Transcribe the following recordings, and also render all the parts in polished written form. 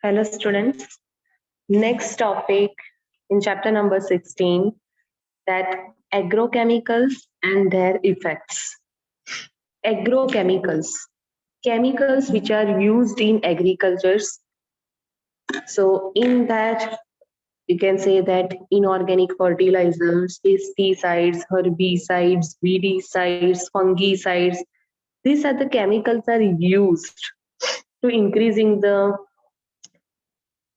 Hello students. Next topic in chapter number 16, that agrochemicals and their effects. Agrochemicals, chemicals which are used in agricultures. So in that you can say that inorganic fertilizers, pesticides, herbicides, weedicides, fungicides, these are the chemicals are used to increasing the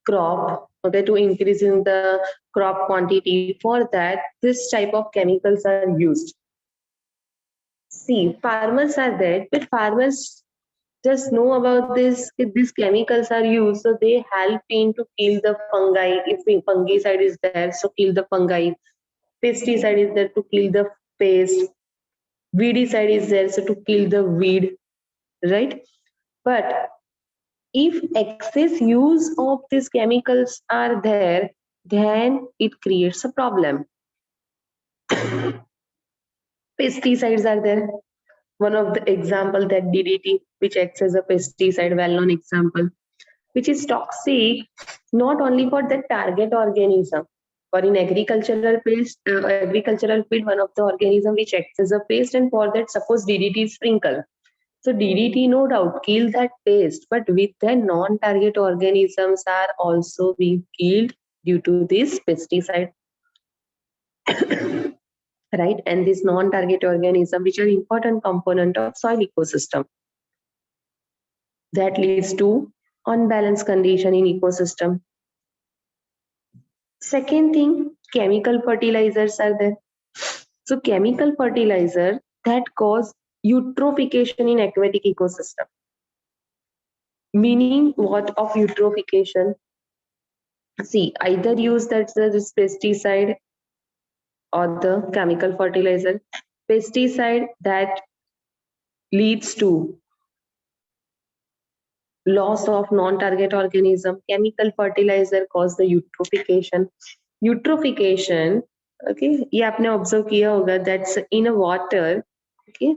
crop, okay, to increasing the crop quantity. For that this type of chemicals are used. See, farmers are there, but farmers just know about this, if these chemicals are used, so they help in to kill the fungi. If the fungicide is there, so kill the fungi. Pesticide is there to kill the pest. Weedicide is there, so to kill the weed, right? But if excess use of these chemicals are there, then it creates a problem. Pesticides are there. One of the example, that DDT, which acts as a pesticide, well-known example, which is toxic not only for the target organism, or in agricultural field, one of the organism which acts as a pest, and for that suppose DDT is sprinkle. So DDT no doubt kill that pest, but with the non-target organisms are also being killed due to this pesticide. Right? And this non-target organism, which are important component of soil ecosystem, that leads to unbalanced condition in ecosystem. Second thing, chemical fertilizers are there. So chemical fertilizer that cause eutrophication in aquatic ecosystem. Meaning what of eutrophication? See, either use that this pesticide or the chemical fertilizer. Pesticide that leads to loss of non-target organism. Chemical fertilizer cause the eutrophication. Eutrophication, okay, ये आपने observe किया होगा, that's in a water, okay,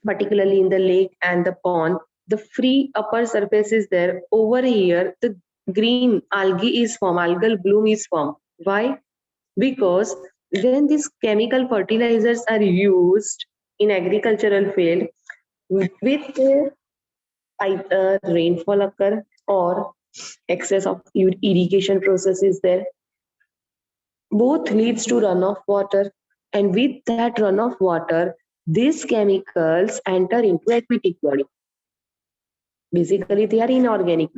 particularly in the lake and the pond, the free upper surface is there. Over here, the green algae is formed, algal bloom is formed. Why? Because when these chemical fertilizers are used in agricultural field, with either rainfall occur or excess of irrigation process is there, both leads to runoff water, and with that runoff water these chemicals enter into aquatic body. Basically they are inorganic.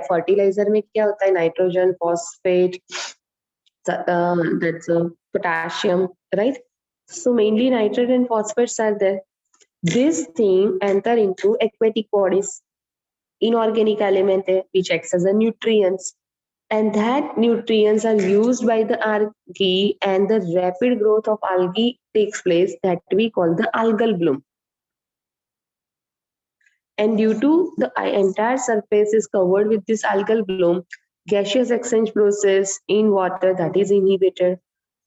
Fertilizer में क्या होता है? Nitrogen, phosphate, that's potassium, right? So mainly nitrogen and phosphates are there. This thing enter into aquatic bodies, inorganic element which acts as a nutrients, and that nutrients are used by the algae, and the rapid growth of algae takes place, that we call the algal bloom. And due to the entire surface is covered with this algal bloom, gaseous exchange process in water that is inhibited.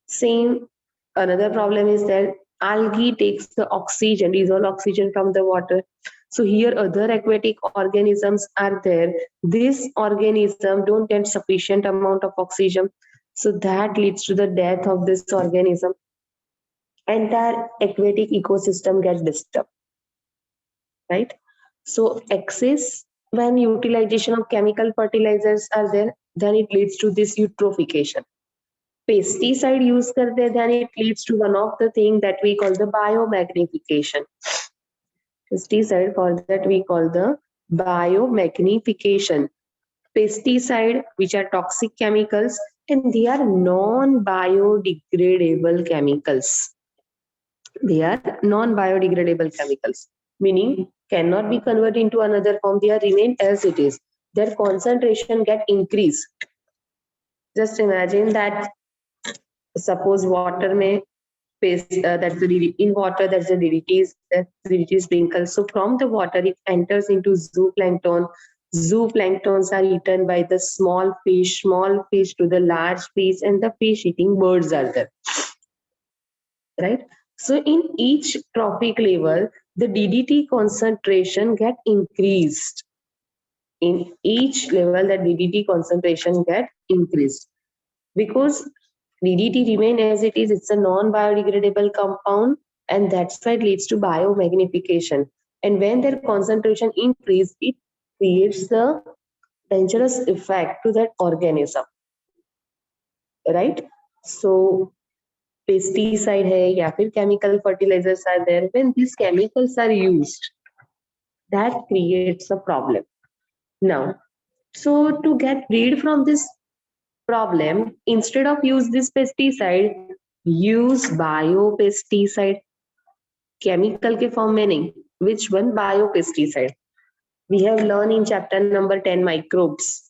Same, another problem is that algae takes the oxygen, dissolve oxygen from the water. So here other aquatic organisms are there. This organism don't get sufficient amount of oxygen. So that leads to the death of this organism. Entire aquatic ecosystem gets disturbed, right? So excess, when utilization of chemical fertilizers are there, then it leads to this eutrophication. Pesticide use karte, then it leads to one of the thing that we call the biomagnification. Pesticide, for that we call the biomagnification. Pesticide, which are toxic chemicals, and they are non-biodegradable chemicals. They are non-biodegradable chemicals, meaning cannot be converted into another form. They are remain as it is. Their concentration get increased. Just imagine that suppose water may paste, that's the in water, that's the DDT sprinkle. So from the water it enters into zooplankton. Zooplanktons are eaten by the small fish to the large fish, and the fish eating birds are there, right? So in each trophic level the DDT concentration get increased. in each level that DDT concentration get increased. Because DDT remain as it is, it's a non-biodegradable compound, and that's why it leads to biomagnification. And when their concentration increase, it creates a dangerous effect to that organism, right? So pesticide है या फिर chemical fertilizers are there. When these chemicals are used, that creates a problem. Now, so to get rid from this problem, instead of use this pesticide, use biopesticide. Chemical के form में नहीं. Which one? Biopesticide. We have learned in chapter number 10 microbes,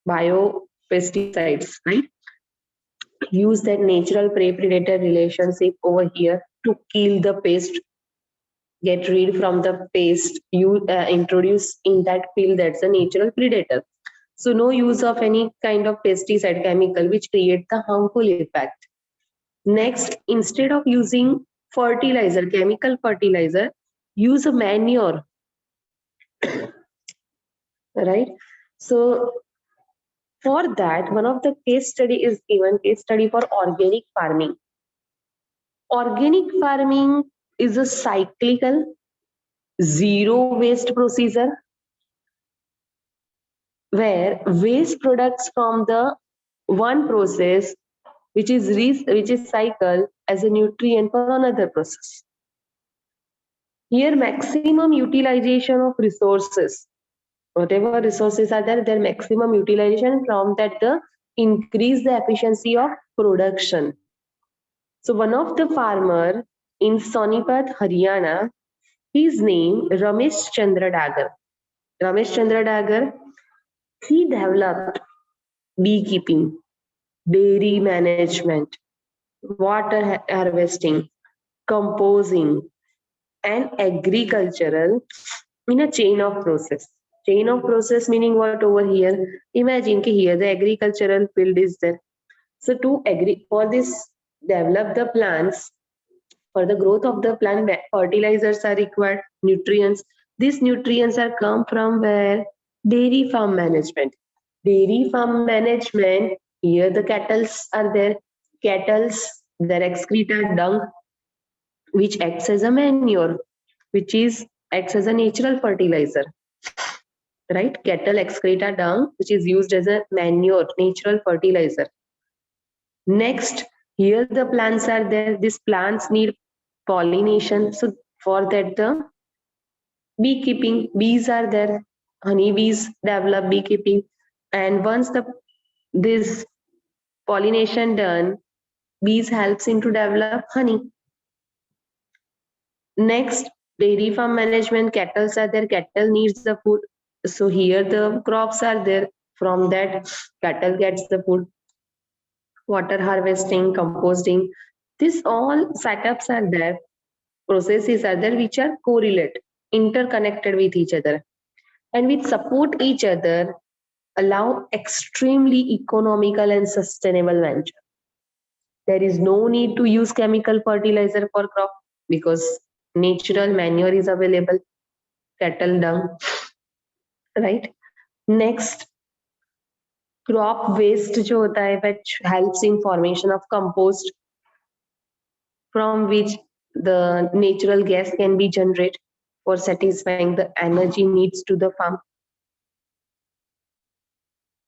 biopesticides, right? Use that natural prey predator relationship over here to kill the pest, get rid from the pest you introduce in that field. That's a natural predator. So no use of any kind of pesticide chemical which create the harmful effect. Next, instead of using fertilizer, chemical fertilizer, use a manure, right? So for that, one of the case study is given, case study for organic farming. Organic farming is a cyclical, zero waste procedure where waste products from the one process which is cycle as a nutrient for another process. Here, maximum utilization of resources, whatever resources are there, their maximum utilization from that the increase the efficiency of production. So one of the farmer in Sonipat, Haryana, his name Ramesh Chandra Dagar. Ramesh Chandra Dagar, he developed beekeeping, dairy management, water harvesting, composing, and agricultural in a chain of process. Chain of process meaning what over here? Imagine कि here the agricultural field is there. So to agree for this develop the plants, for the growth of the plant, fertilizers are required, nutrients. These nutrients are come from where? Dairy farm management. Dairy farm management, here the cattles are there. Cattles, their excreta dung, which acts as a manure, which is acts as a natural fertilizer, right? Cattle excreta dung, which is used as a manure, natural fertilizer. Next, here the plants are there. These plants need pollination. So for that, the beekeeping, bees are there. Honey bees develop beekeeping, and once the this pollination done, bees helps into develop honey. Next, dairy farm management, cattle are there, cattle needs the food. So here the crops are there. From that, cattle gets the food. Water harvesting, composting, these all setups are there, processes are there which are correlate, interconnected with each other, and which support each other, allow extremely economical and sustainable venture. There is no need to use chemical fertilizer for crop because natural manure is available, cattle dung, right? Next, crop waste जो होता है which helps in formation of compost from which the natural gas can be generated for satisfying the energy needs to the farm.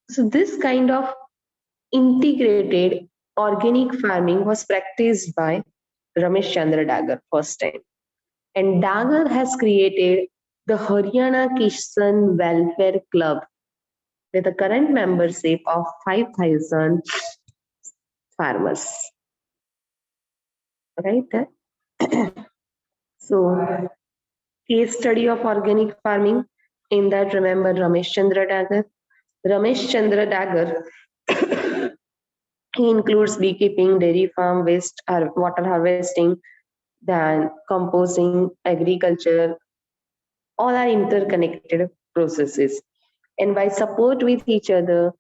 So this kind of integrated organic farming was practiced by Ramesh Chandra Dagar first time. And Dagar has created the Haryana Kisan Welfare Club with a current membership of 5,000 farmers. Right? So, case study of organic farming. In that, remember Ramesh Chandra Dagar. Ramesh Chandra Dagar, he includes beekeeping, dairy farm, waste, water harvesting, then composting, agriculture. All are interconnected processes. And by support with each other,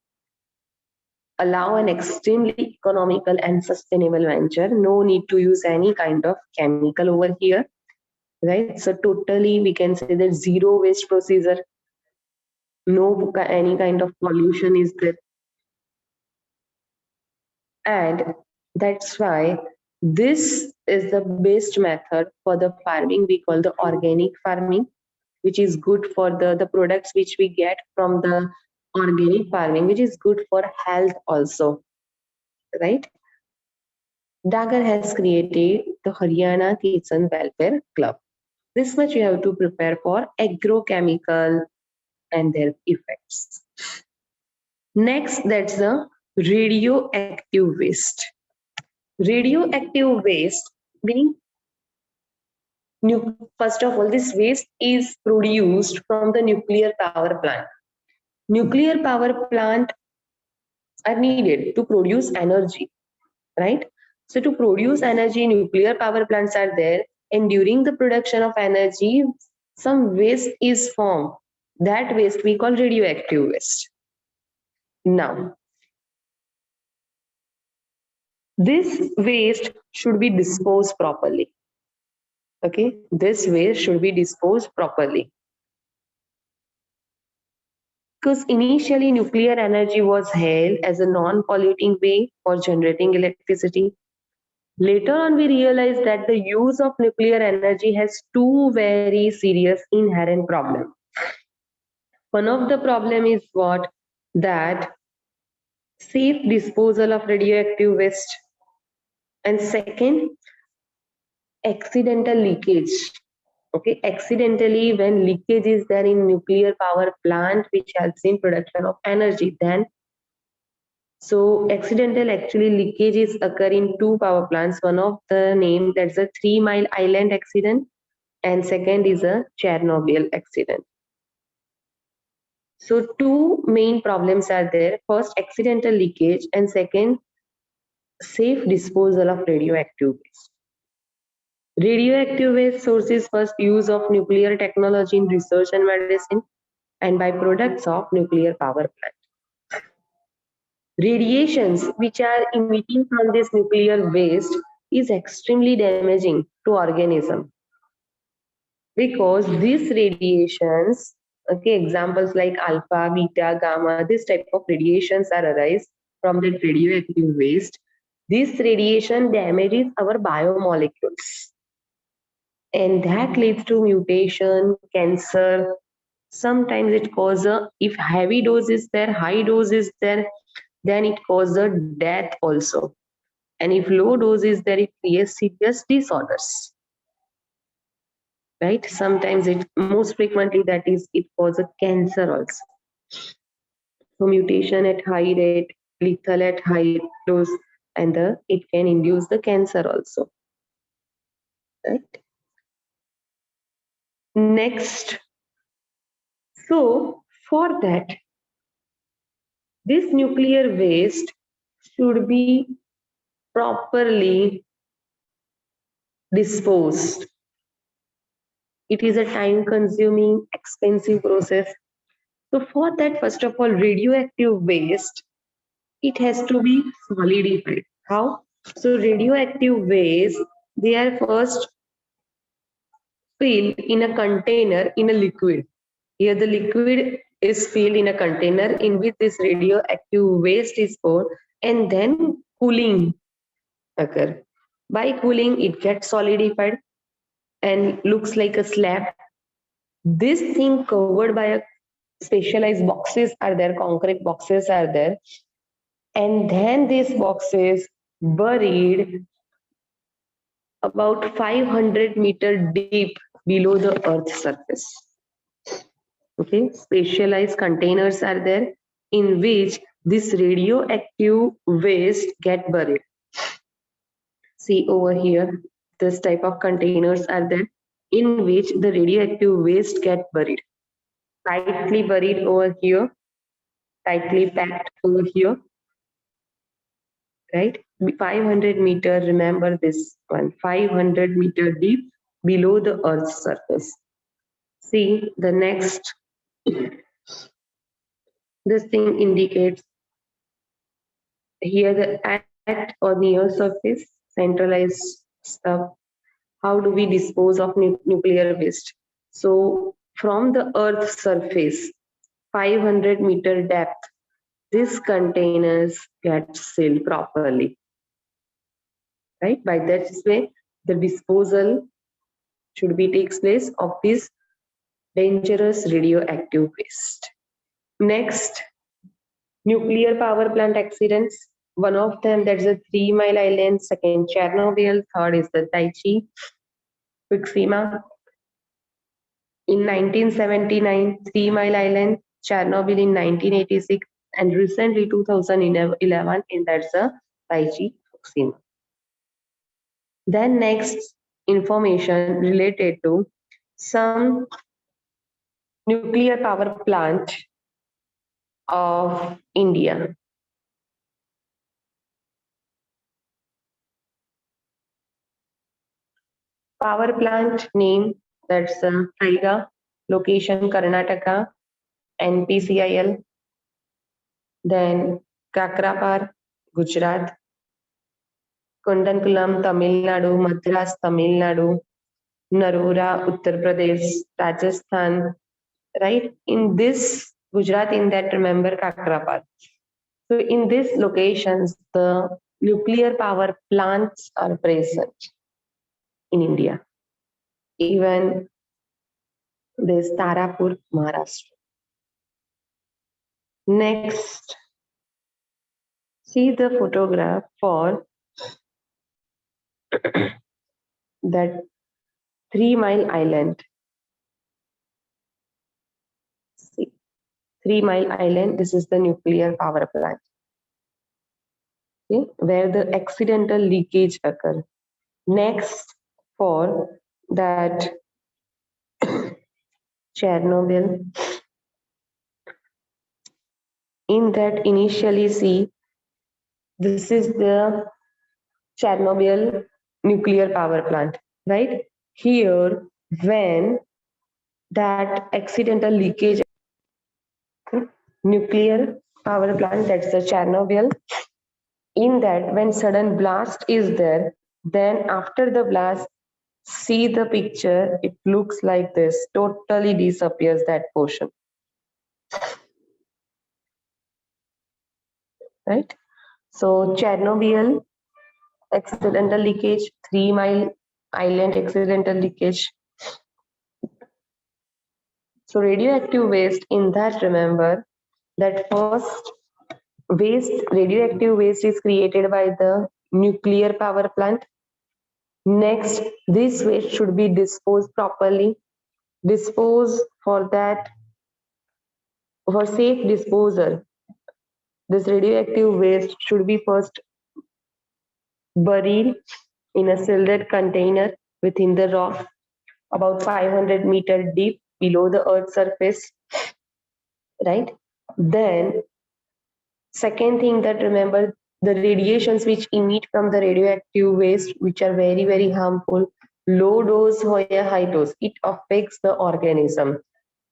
allow an extremely economical and sustainable venture. No need to use any kind of chemical over here, right? So totally we can say that zero waste procedure. no any kind of pollution is there, and that's why this is the best method for the farming we call the organic farming, which is good for the products which we get from the organic farming, which is good for health also, right? Dagar has created the Haryana Kitchen Welfare Club. This much you have to prepare for agrochemical and their effects. Next, that's the radioactive waste. Radioactive waste meaning, first of all, this waste is produced from the nuclear power plant. Nuclear power plant are needed to produce energy, right? So to produce energy, nuclear power plants are there, and during the production of energy, some waste is formed. That waste we call radioactive waste. Now, this waste should be disposed properly. Okay, this waste should be disposed properly. Because initially nuclear energy was held as a non-polluting way for generating electricity. Later on, we realized that the use of nuclear energy has two very serious inherent problems. One of the problem is what? That safe disposal of radioactive waste. And second, accidental leakage. Okay, accidentally when leakage is there in nuclear power plant which helps in production of energy, then so accidental actually leakages occur in two power plants. One of the name, that's a 3 Mile Island accident, and second is a Chernobyl accident. So two main problems are there. First, accidental leakage, and second, safe disposal of radioactive waste. Radioactive waste sources first use of nuclear technology in research and medicine and byproducts of nuclear power plant. Radiations which are emitting from this nuclear waste is extremely damaging to organism, because these radiations, okay, examples like alpha, beta, gamma, this type of radiations are arise from that radioactive waste. This radiation damages our biomolecules, and that leads to mutation, cancer. Sometimes it causes if heavy dose is there, high dose is there, then it causes a death also. And if low dose is there, it creates serious disorders. Right? Sometimes it most frequently that is it causes cancer also. So mutation at high rate, lethal at high dose, and it can induce the cancer also. Right? Next, so for that, this nuclear waste should be properly disposed. It is a time consuming, expensive process. So for that, first of all, radioactive waste, it has to be solidified. How? So radioactive waste, they are first filled in a container in a liquid. Here the liquid is filled in a container in which this radioactive waste is poured, and then cooling occur. By cooling, it gets solidified and looks like a slab. This thing covered by a specialized boxes are there, concrete boxes are there, and then these boxes buried about 500-meter deep below the earth's surface. Okay, specialized containers are there in which this radioactive waste get buried. See over here, this type of containers are there in which the radioactive waste get buried. Tightly buried over here, tightly packed over here, right? 500-meter, remember this one, 500-meter deep below the earth's surface. See the next, this thing indicates here the at or near surface, centralized stuff. How do we dispose of nuclear waste? So from the earth's surface, 500-meter depth, these containers get sealed properly, right? By that way, the disposal should be takes place of this dangerous radioactive waste. Next, nuclear power plant accidents. One of them, that's a 3 Mile Island. Second, Chernobyl. Third is the Daiichi Fukushima. In 1979, 3 Mile Island. Chernobyl in 1986, and recently 2011, and that's the Daiichi Fukushima. Then next, information related to some nuclear power plant of India. Power plant name, that's Kaiga, location Karnataka, NPCIL. Then Kakrapar, Gujarat. Kundankulam, Tamil Nadu, Madras, Tamil Nadu. Narora, Uttar Pradesh, Rajasthan, right? In this Gujarat, in that remember Kakrapar. So in these locations, the nuclear power plants are present in India. Even this Tarapur, Maharashtra. Next, see the photograph for that 3 Mile Island. See, 3 Mile Island, this is the nuclear power plant. Okay, where the accidental leakage occur. Next, for that Chernobyl, in that initially see, this is the Chernobyl nuclear power plant, right? Here, when that accidental leakage, nuclear power plant, that's the Chernobyl, in that when sudden blast is there, then after the blast, see the picture, it looks like this, totally disappears that portion, right? So Chernobyl accidental leakage, 3 Mile Island accidental leakage. So radioactive waste, in that remember that first waste, radioactive waste is created by the nuclear power plant. Next, this waste should be disposed properly. Dispose for that, for safe disposal, this radioactive waste should be first buried in a sealed container within the rock about 500-meter deep below the earth's surface, right? Then second thing that remember, the radiations which emit from the radioactive waste, which are very, very harmful, low dose or a high dose, it affects the organism.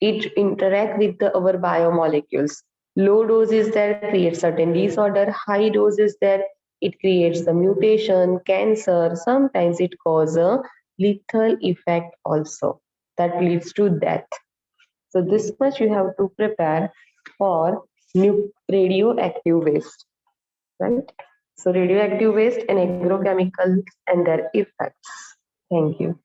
It interact with our biomolecules. Low dose is there, creates certain disorder. High dose is there, it creates the mutation, cancer. Sometimes it causes a lethal effect also that leads to death. So this much you have to prepare for new radioactive waste, right? So radioactive waste and agrochemicals and their effects. Thank you.